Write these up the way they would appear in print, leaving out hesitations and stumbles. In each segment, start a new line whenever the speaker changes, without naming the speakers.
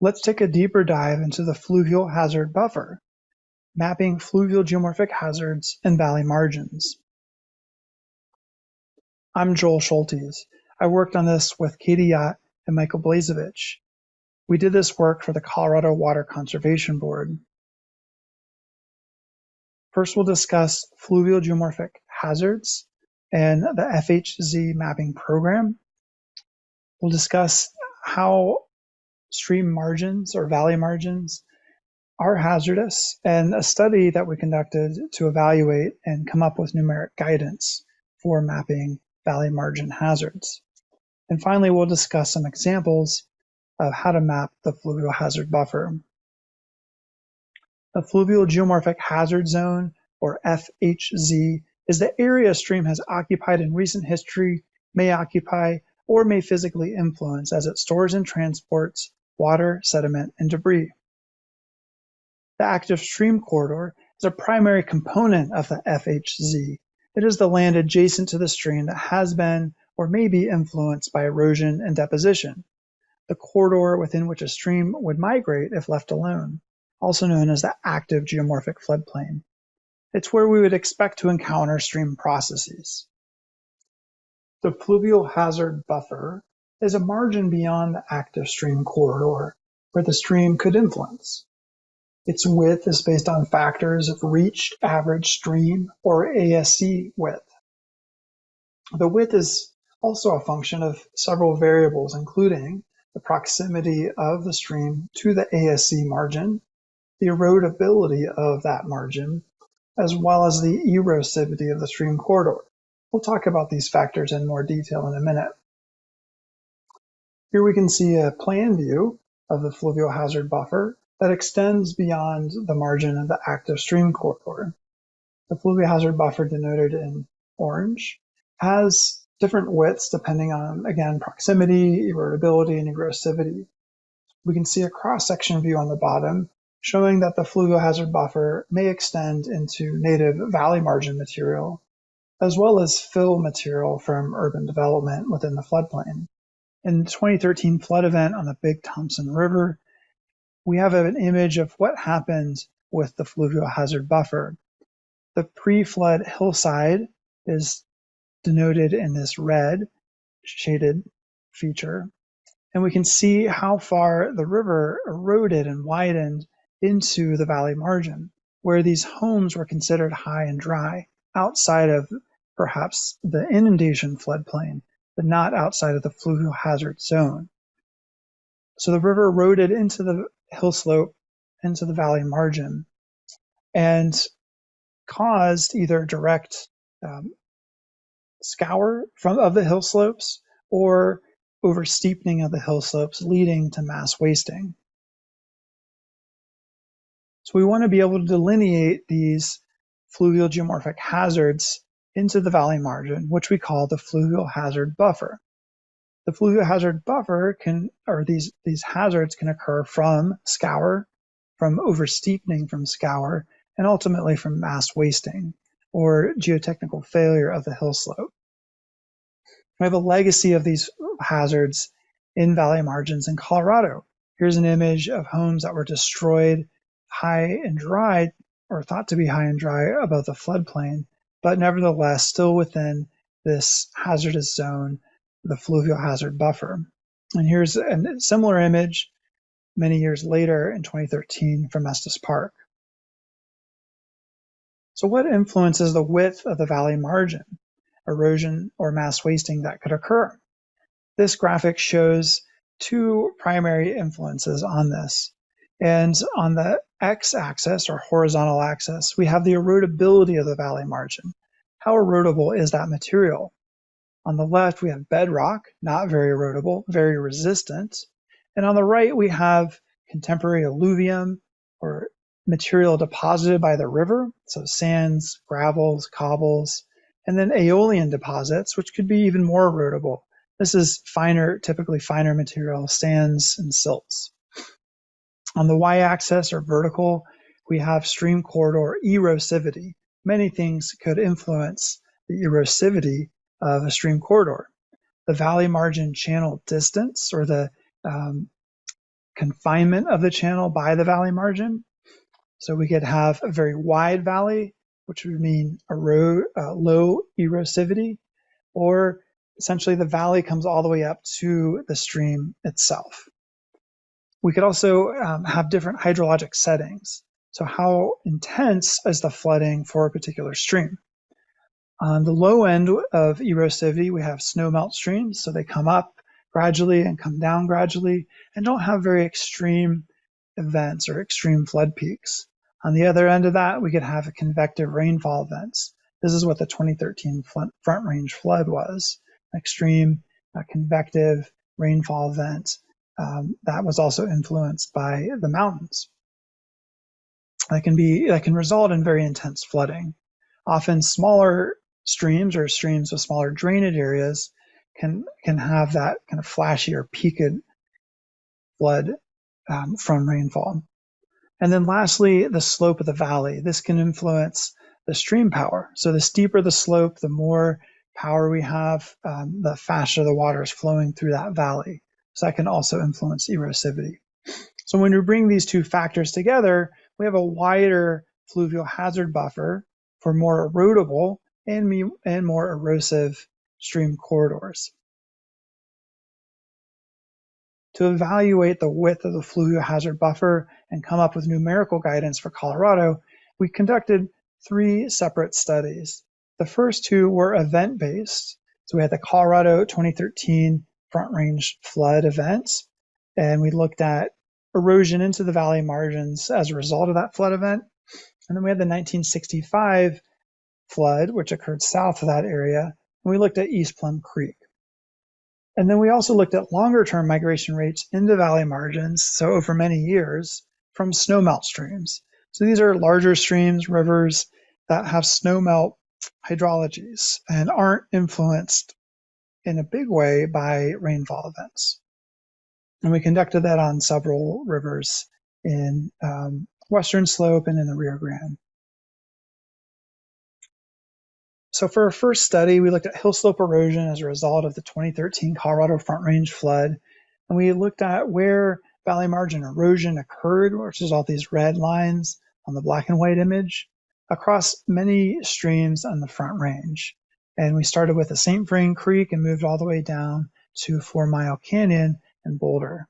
Let's take a deeper dive into the Fluvial Hazard Buffer, mapping fluvial geomorphic hazards and valley margins. I'm Joel Schultes. I worked on this with Katie Yacht and Michael Blazevich. We did this work for the Colorado Water Conservation Board. First, we'll discuss fluvial geomorphic hazards and the FHZ mapping program. We'll discuss how stream margins or valley margins are hazardous and a study that we conducted to evaluate and come up with numeric guidance for mapping valley margin hazards. And finally, we'll discuss some examples of how to map the fluvial hazard buffer. The Fluvial Geomorphic Hazard Zone, or FHZ, is the area a stream has occupied in recent history, may occupy, or may physically influence as it stores and transports water, sediment, and debris. The active stream corridor is a primary component of the FHZ. It is the land adjacent to the stream that has been or may be influenced by erosion and deposition, the corridor within which a stream would migrate if left alone, also known as the active geomorphic floodplain. It's where we would expect to encounter stream processes. The Fluvial Hazard Buffer is a margin beyond the active stream corridor where the stream could influence. Its width is based on factors of reached average stream, or ASC width. The width is also a function of several variables, including the proximity of the stream to the ASC margin, the erodibility of that margin, as well as the erosivity of the stream corridor. We'll talk about these factors in more detail in a minute. Here we can see a plan view of the fluvial hazard buffer that extends beyond the margin of the active stream corridor. The fluvial hazard buffer, denoted in orange, has different widths depending on, again, proximity, erodibility, and erosivity. We can see a cross-section view on the bottom showing that the fluvial hazard buffer may extend into native valley margin material, as well as fill material from urban development within the floodplain. In the 2013 flood event on the Big Thompson River, we have an image of what happened with the fluvial hazard buffer. The pre-flood hillside is denoted in this red shaded feature, and we can see how far the river eroded and widened into the valley margin, where these homes were considered high and dry, outside of perhaps the inundation floodplain, but not outside of the fluvial hazard zone. So the river eroded into the hill slope, into the valley margin, and caused either direct scour of the hill slopes or oversteepening of the hill slopes, leading to mass wasting. So we want to be able to delineate these fluvial geomorphic hazards into the valley margin, which we call the fluvial hazard buffer. The fluvial hazard buffer these hazards can occur from scour, from oversteepening from scour, and ultimately from mass wasting or geotechnical failure of the hill slope. We have a legacy of these hazards in valley margins in Colorado. Here's an image of homes that were destroyed high and dry, or thought to be high and dry above the floodplain, but nevertheless still within this hazardous zone, the fluvial hazard buffer. And here's a similar image many years later in 2013 from Estes Park. So what influences the width of the valley margin, erosion or mass wasting that could occur? This graphic shows two primary influences on this. And on the x-axis, or horizontal axis, we have the erodibility of the valley margin. How erodible is that material? On the left, we have bedrock, not very erodible, very resistant. And on the right, we have contemporary alluvium, or material deposited by the river, so sands, gravels, cobbles, and then aeolian deposits, which could be even more erodible. This is finer, typically finer material, sands and silts. On the y-axis, or vertical, we have stream corridor erosivity. Many things could influence the erosivity of a stream corridor. The valley margin channel distance, or the confinement of the channel by the valley margin. So we could have a very wide valley, which would mean low erosivity, or essentially the valley comes all the way up to the stream itself. We could also have different hydrologic settings. So how intense is the flooding for a particular stream? On the low end of erosivity, we have snowmelt streams. So they come up gradually and come down gradually and don't have very extreme events or extreme flood peaks. On the other end of that, we could have convective rainfall events. This is what the 2013 Front Range flood was, extreme convective rainfall event that was also influenced by the mountains. That can result in very intense flooding. Often smaller streams or streams with smaller drainage areas can have that kind of flashy or peaked flood from rainfall. And then lastly, the slope of the valley. This can influence the stream power. So the steeper the slope, the more power we have, the faster the water is flowing through that valley. So that can also influence erosivity. So when we bring these two factors together, we have a wider fluvial hazard buffer for more erodible and more erosive stream corridors. To evaluate the width of the fluvial hazard buffer and come up with numerical guidance for Colorado, we conducted 3 separate studies. The first 2 were event-based. So we had the Colorado 2013 Front Range flood event, and we looked at erosion into the valley margins as a result of that flood event. And then we had the 1965 flood, which occurred south of that area, and we looked at East Plum Creek. And then we also looked at longer-term migration rates into valley margins, so over many years, from snowmelt streams. So these are larger streams, rivers that have snowmelt hydrologies and aren't influenced in a big way by rainfall events. And we conducted that on several rivers in Western Slope and in the Rio Grande. So for our first study, we looked at hill slope erosion as a result of the 2013 Colorado Front Range flood. And we looked at where valley margin erosion occurred, which is all these red lines on the black and white image, across many streams on the Front Range. And we started with the St. Vrain Creek and moved all the way down to 4 Mile Canyon and Boulder.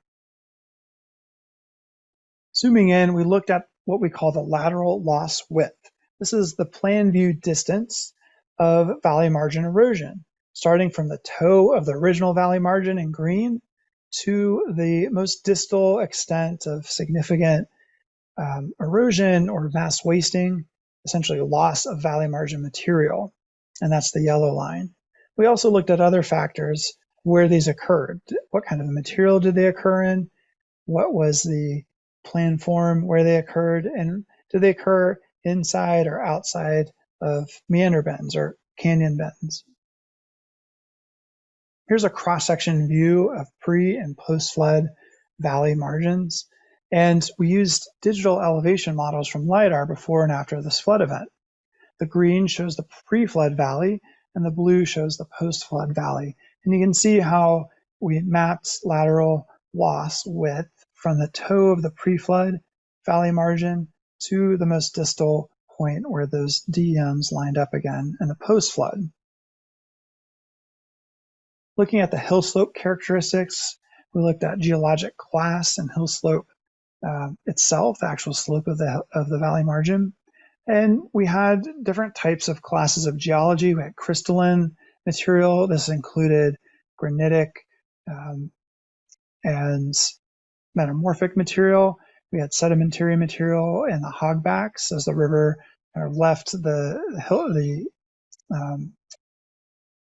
Zooming in, we looked at what we call the lateral loss width. This is the plan view distance of valley margin erosion, starting from the toe of the original valley margin in green to the most distal extent of significant erosion or mass wasting, essentially loss of valley margin material, and that's the yellow line. We also looked at other factors where these occurred. What kind of material did they occur in? What was the plan form where they occurred? And did they occur inside or outside of meander bends or canyon bends? Here's a cross-section view of pre- and post-flood valley margins. And we used digital elevation models from LiDAR before and after this flood event. The green shows the pre-flood valley, and the blue shows the post-flood valley. And you can see how we mapped lateral loss width from the toe of the pre-flood valley margin to the most distal point where those DEMs lined up again in the post-flood. Looking at the hill slope characteristics, we looked at geologic class and hill slope itself, the actual slope of the valley margin. And we had different types of classes of geology. We had crystalline material. This included granitic and metamorphic material. We had sedimentary material and the hogbacks as the river left the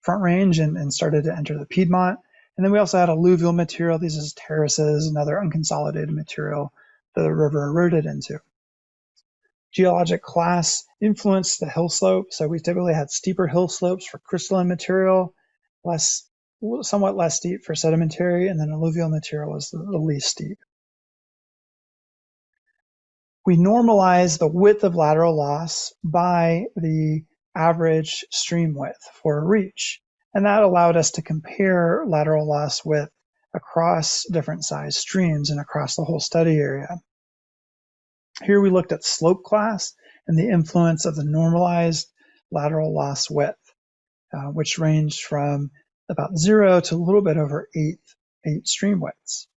Front Range and started to enter the Piedmont. And then we also had alluvial material. These is terraces and other unconsolidated material that the river eroded into. Geologic class influenced the hill slope. So we typically had steeper hill slopes for crystalline material, somewhat less steep for sedimentary, and then alluvial material was the least steep. We normalized the width of lateral loss by the average stream width for a reach. And that allowed us to compare lateral loss width across different size streams and across the whole study area. Here we looked at slope class and the influence of the normalized lateral loss width, which ranged from about 0 to a little bit over 8 stream widths.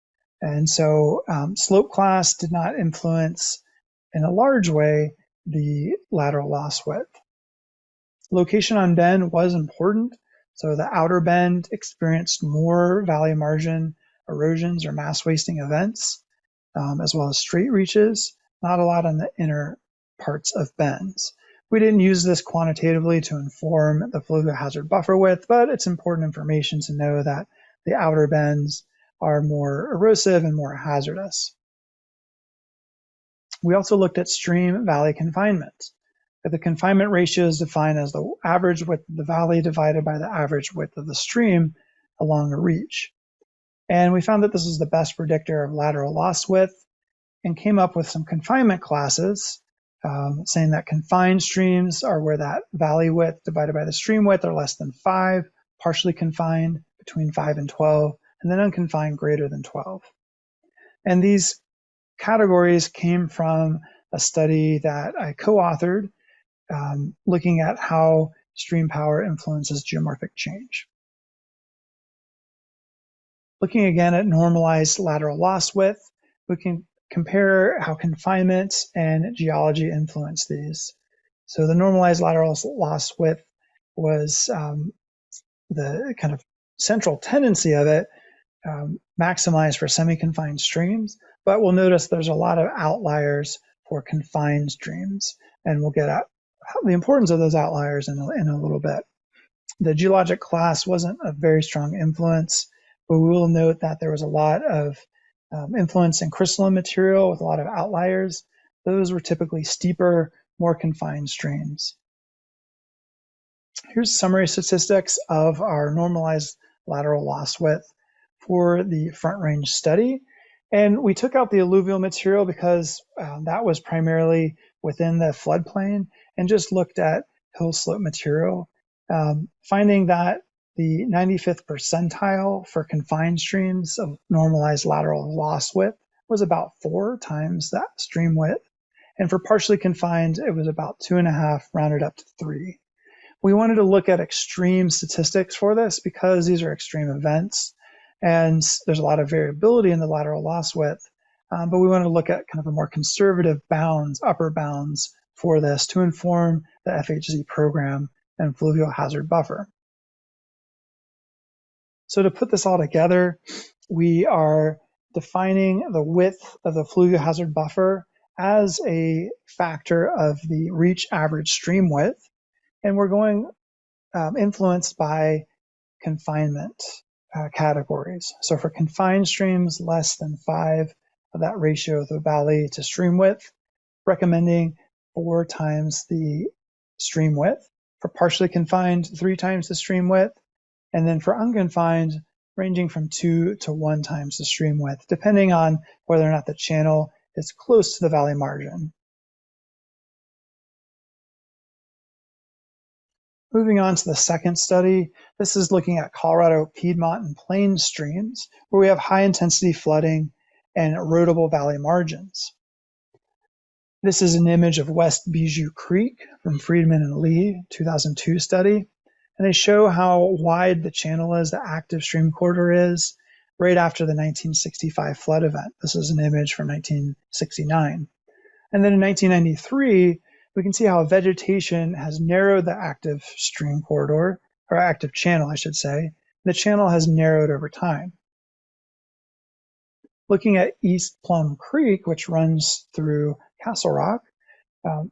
And so slope class did not influence in a large way the lateral loss width. Location on bend was important. So the outer bend experienced more valley margin erosions or mass wasting events, as well as straight reaches, not a lot on the inner parts of bends. We didn't use this quantitatively to inform the fluvial hazard buffer width, but it's important information to know that the outer bends are more erosive and more hazardous. We also looked at stream valley confinement. The confinement ratio is defined as the average width of the valley divided by the average width of the stream along a reach. And we found that this is the best predictor of lateral loss width and came up with some confinement classes, saying that confined streams are where that valley width divided by the stream width are less than 5, partially confined between 5 and 12, and then unconfined greater than 12. And these categories came from a study that I co-authored looking at how stream power influences geomorphic change. Looking again at normalized lateral loss width, we can compare how confinement and geology influence these. So the normalized lateral loss width was the kind of central tendency of it, maximized for semi-confined streams, but we'll notice there's a lot of outliers for confined streams, and we'll get at the importance of those outliers in a little bit. The geologic class wasn't a very strong influence, but we will note that there was a lot of influence in crystalline material with a lot of outliers. Those were typically steeper, more confined streams. Here's summary statistics of our normalized lateral loss width for the Front Range study. And we took out the alluvial material because that was primarily within the floodplain and just looked at hill slope material, finding that the 95th percentile for confined streams of normalized lateral loss width was about 4 times that stream width. And for partially confined, it was about 2.5, rounded up to 3. We wanted to look at extreme statistics for this because these are extreme events and there's a lot of variability in the lateral loss width. But we wanted to look at kind of a more conservative bounds, upper bounds for this to inform the FHZ program and fluvial hazard buffer. So to put this all together, we are defining the width of the fluvial hazard buffer as a factor of the reach average stream width, and we're going influenced by confinement categories. So for confined streams, less than 5 of that ratio of the valley to stream width, recommending 4 times the stream width. For partially confined, 3 times the stream width. And then for unconfined, ranging from 2 to 1 times the stream width, depending on whether or not the channel is close to the valley margin. Moving on to the second study, this is looking at Colorado Piedmont and Plains streams, where we have high intensity flooding and erodible valley margins. This is an image of West Bijou Creek from Friedman and Lee, 2002 study. And they show how wide the channel is, the active stream corridor is, right after the 1965 flood event. This is an image from 1969. And then in 1993, we can see how vegetation has narrowed the active stream corridor, or active channel, I should say. The channel has narrowed over time. Looking at East Plum Creek, which runs through Castle Rock,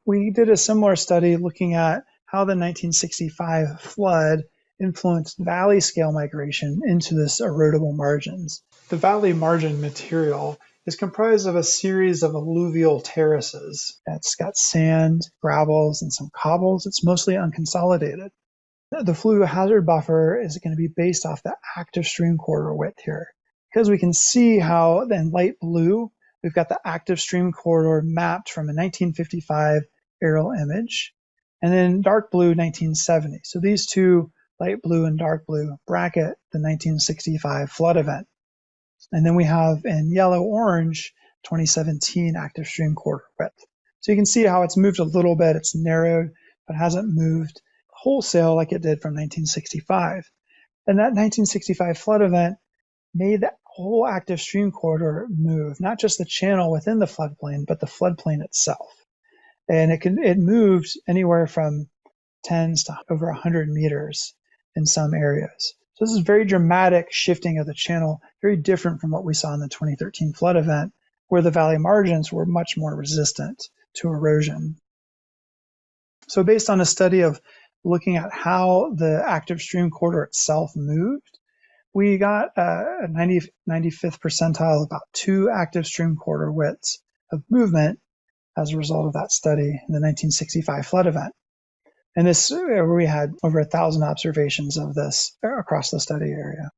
we did a similar study looking at how the 1965 flood influenced valley scale migration into this erodible margins. The valley margin material is comprised of a series of alluvial terraces. It's got sand, gravels, and some cobbles. It's mostly unconsolidated. The fluvial hazard buffer is going to be based off the active stream corridor width here, because we can see how in light blue, we've got the active stream corridor mapped from a 1955 aerial image, and then dark blue 1970. So these two, light blue and dark blue, bracket the 1965 flood event. And then we have in yellow-orange 2017 active stream corridor width. So you can see how it's moved a little bit. It's narrowed, but hasn't moved wholesale like it did from 1965. And that 1965 flood event made that whole active stream corridor move, not just the channel within the floodplain, but the floodplain itself. And it moved anywhere from tens to over 100 meters in some areas. So this is very dramatic shifting of the channel, very different from what we saw in the 2013 flood event, where the valley margins were much more resistant to erosion. So based on a study of looking at how the active stream corridor itself moved, we got a 95th percentile, about 2 active stream corridor widths of movement as a result of that study in the 1965 flood event. And this, we had over 1,000 observations of this across the study area.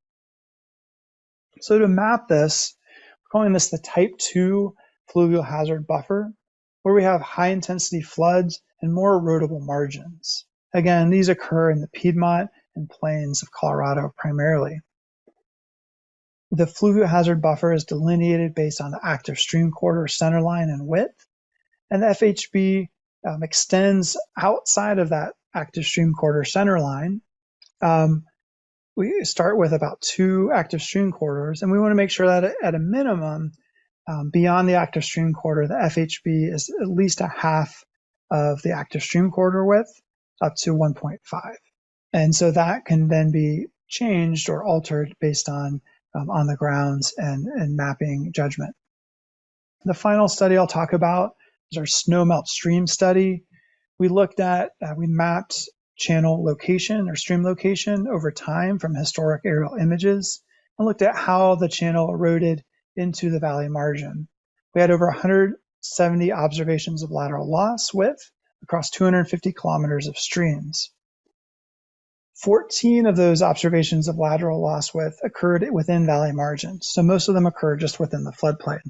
So to map this, we're calling this the Type 2 Fluvial Hazard Buffer, where we have high intensity floods and more erodible margins. Again, these occur in the Piedmont and plains of Colorado primarily. The Fluvial Hazard Buffer is delineated based on the active stream corridor centerline and width, and the FHB extends outside of that active stream corridor centerline. We start with about 2 active stream corridors, and we want to make sure that at a minimum, beyond the active stream corridor, the FHB is at least a half of the active stream corridor width, up to 1.5. And so that can then be changed or altered based on the grounds and mapping judgment. The final study I'll talk about is our snowmelt stream study. We mapped channel location or stream location over time from historic aerial images and looked at how the channel eroded into the valley margin. We had over 170 observations of lateral loss width across 250 kilometers of streams. 14 of those observations of lateral loss width occurred within valley margins, so most of them occurred just within the floodplain.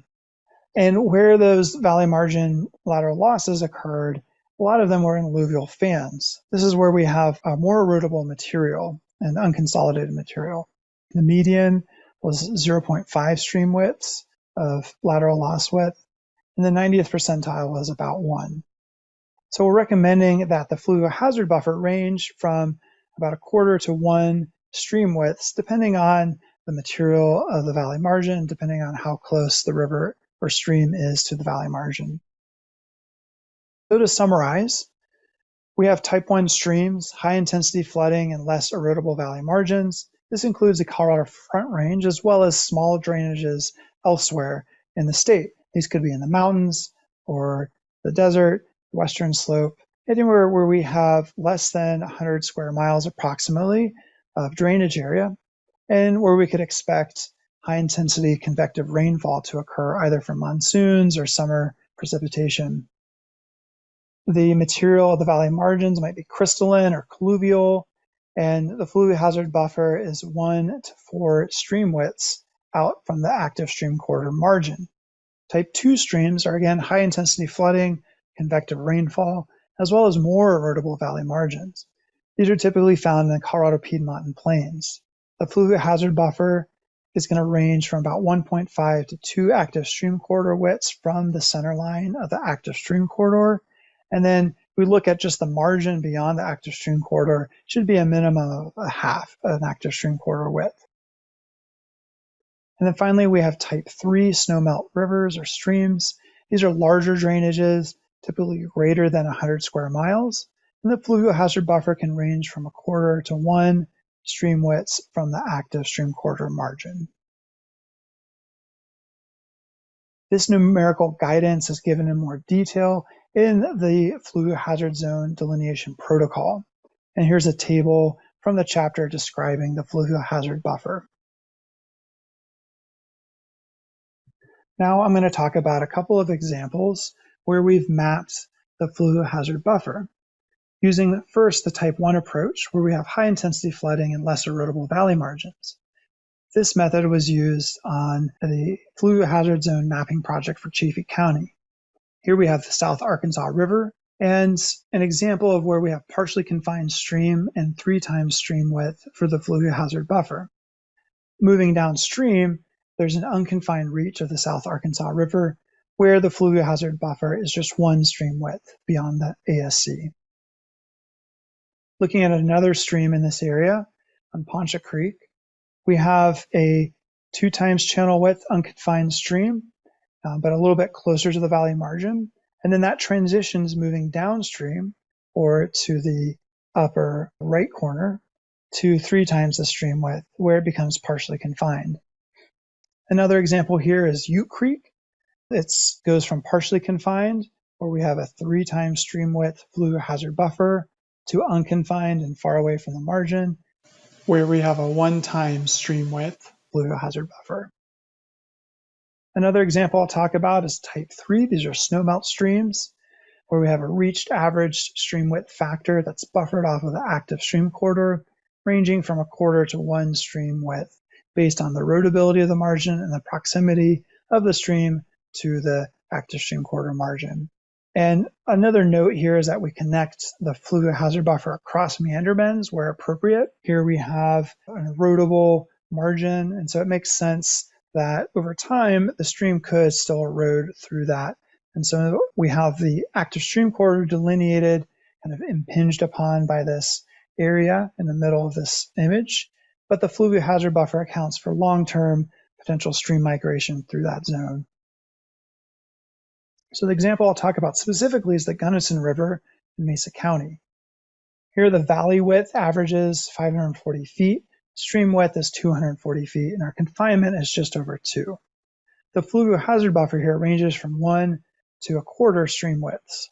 And where those valley margin lateral losses occurred, a lot of them were in alluvial fans. This is where we have more erodible material and unconsolidated material. The median was 0.5 stream widths of lateral loss width, and the 90th percentile was about 1. So we're recommending that the Fluvial Hazard Buffer range from about 1/4 to 1 stream widths, depending on the material of the valley margin, depending on how close the river or stream is to the valley margin. So to summarize, we have type 1 streams, high intensity flooding, and less erodible valley margins. This includes the Colorado Front Range as well as small drainages elsewhere in the state. These could be in the mountains or the desert, western slope, anywhere where we have less than 100 square miles approximately of drainage area, and where we could expect high intensity convective rainfall to occur either from monsoons or summer precipitation. The material of the valley margins might be crystalline or colluvial, and the Fluvial Hazard Buffer is 1 to 4 stream widths out from the active stream corridor margin. Type 2 streams are again high intensity flooding, convective rainfall, as well as more erodible valley margins. These are typically found in the Colorado Piedmont and plains. The Fluvial Hazard Buffer is going to range from about 1.5 to 2 active stream corridor widths from the center line of the active stream corridor. And then we look at just the margin beyond the active stream corridor, should be a minimum of a half of an active stream corridor width. And then finally, we have type 3 snowmelt rivers or streams. These are larger drainages, typically greater than 100 square miles. And the Fluvial Hazard Buffer can range from 1/4 to 1 stream widths from the active stream corridor margin. This numerical guidance is given in more detail in the Fluvial Hazard Zone delineation protocol. And here's a table from the chapter describing the Fluvial Hazard Buffer. Now I'm going to talk about a couple of examples where we've mapped the Fluvial Hazard Buffer. Using first the type 1 approach, where we have high intensity flooding and less erodible valley margins. This method was used on the Fluvial Hazard Zone mapping project for Chaffee County. Here we have the South Arkansas River and an example of where we have partially confined stream and 3 times stream width for the Fluvial Hazard Buffer. Moving downstream, there's an unconfined reach of the South Arkansas River where the fluvial hazard buffer is just one stream width beyond the ASC. Looking at another stream in this area on Poncha Creek, we have a 2 times channel width unconfined stream, but a little bit closer to the valley margin. And then that transitions moving downstream or to the upper right corner to 3 times the stream width where it becomes partially confined. Another example here is Ute Creek. It goes from partially confined, where we have a 3 times stream width fluvial hazard buffer, to unconfined and far away from the margin, where we have a 1 times stream width fluvial hazard buffer. Another example I'll talk about is type 3. These are snowmelt streams, where we have a reached average stream width factor that's buffered off of the active stream corridor, ranging from 1/4 to 1 stream width, based on the erodibility of the margin and the proximity of the stream to the active stream corridor margin. And another note here is that we connect the fluvial hazard buffer across meander bends where appropriate. Here we have an erodible margin, and so it makes sense that over time the stream could still erode through that. And so we have the active stream corridor delineated, kind of impinged upon by this area in the middle of this image, but the fluvial hazard buffer accounts for long-term potential stream migration through that zone. So the example I'll talk about specifically is the Gunnison River in Mesa County. Here the valley width averages 540 feet, stream width is 240 feet, and our confinement is just over 2. The fluvial hazard buffer here ranges from 1 to 1/4 stream widths.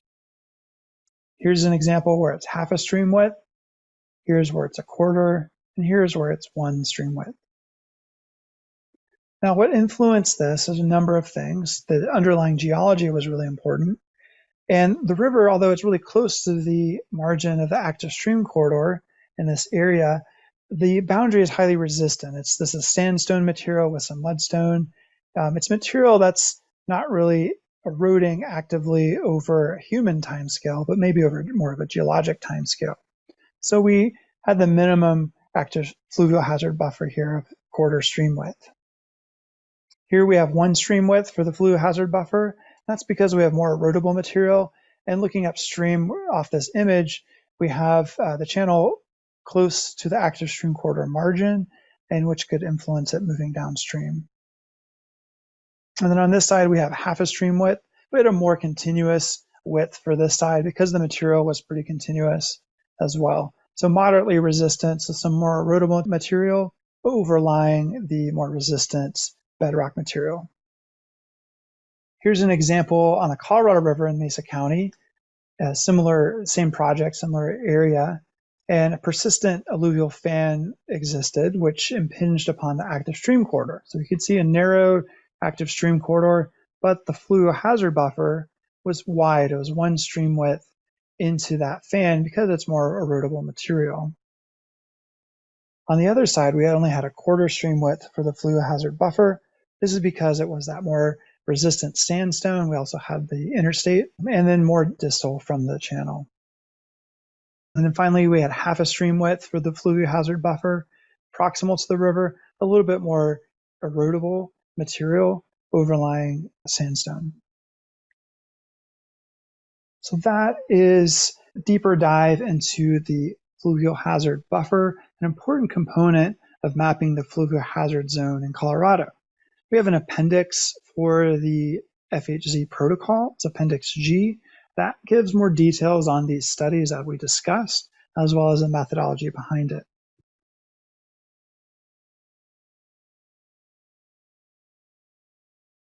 Here's an example where it's half a stream width, here's where it's 1/4, and here's where it's 1 stream width. Now, what influenced this is a number of things. The underlying geology was really important. And the river, although it's really close to the margin of the active stream corridor in this area, the boundary is highly resistant. This is sandstone material with some mudstone. It's material that's not really eroding actively over a human timescale, but maybe over more of a geologic timescale. So we had the minimum active fluvial hazard buffer here of 1/4 stream width. Here we have 1 stream width for the fluvial hazard buffer. That's because we have more erodible material. And looking upstream off this image, we have the channel close to the active stream corridor margin, and which could influence it moving downstream. And then on this side, we have half a stream width. We had a more continuous width for this side because the material was pretty continuous as well. So moderately resistant, so some more erodible material overlying the more resistant bedrock material. Here's an example on the Colorado River in Mesa County, same project, similar area, and a persistent alluvial fan existed, which impinged upon the active stream corridor. So you could see a narrow active stream corridor, but the fluvial hazard buffer was wide. It was 1 stream width into that fan because it's more erodible material. On the other side, we only had a 1/4 stream width for the fluvial hazard buffer. This is because it was that more resistant sandstone. We also had the interstate and then more distal from the channel. And then finally, we had half a stream width for the fluvial hazard buffer, proximal to the river, a little bit more erodible material overlying sandstone. So that is a deeper dive into the fluvial hazard buffer, an important component of mapping the fluvial hazard zone in Colorado. We have an appendix for the FHZ protocol. It's Appendix G. That gives more details on these studies that we discussed, as well as the methodology behind it.